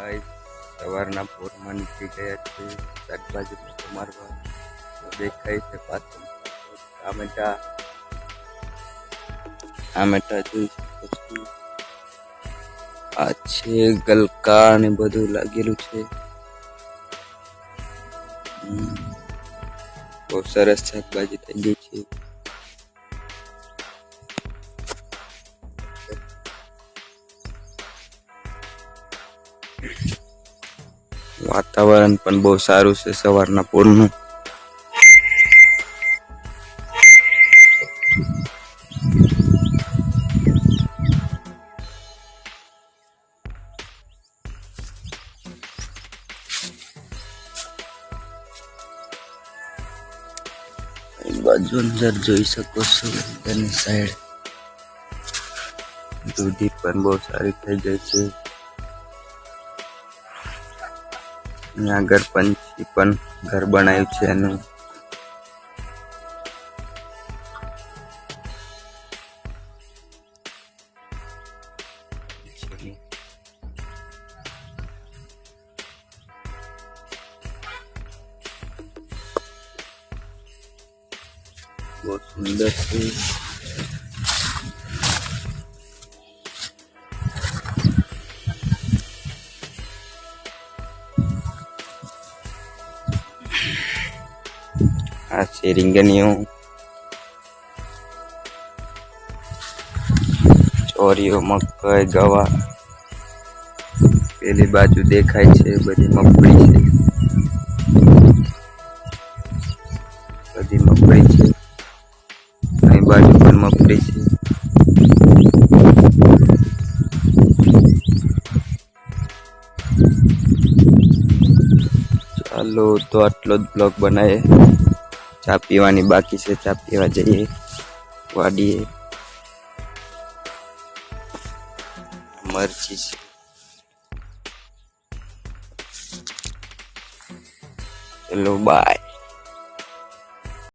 Guys સવારના પોરમાં નીકળી ગયા છે શાકભાજી મારવા. તો દેખાય છે પાછળ ટામેટા જોઈ શકો છો. આ છે ગલકા ને બધું લાગેલું છે. બહુ સરસ શાકભાજી થઈ ગઈ છે. વાતાવરણ પણ બહુ સારું છે સવારના પોરનું. બાજુ અંદર જોઈ શકો છો તેની સાઈડ દૂધી પણ બહુ સારી થઈ ગઈ છે. અહીંયા આગળ પંછી પણ ઘર બનાવ્યું છે એનું. બહુ સુંદર છે. આ છે રીંગણીઓ, ચોરીઓ, મકાઈ, ગવા. પેલી બાજુ દેખાય છે બધી મગફળી છે. બધી મગફળી છે. અહીં બાજુ પણ મગફળી છે. ચાલો તો આટલો જ બ્લોગ બનાવે. ચા પીવાની બાકી છે, ચા પીવા જઈએ વાડીએ. મરચી છે. ચલો બાય.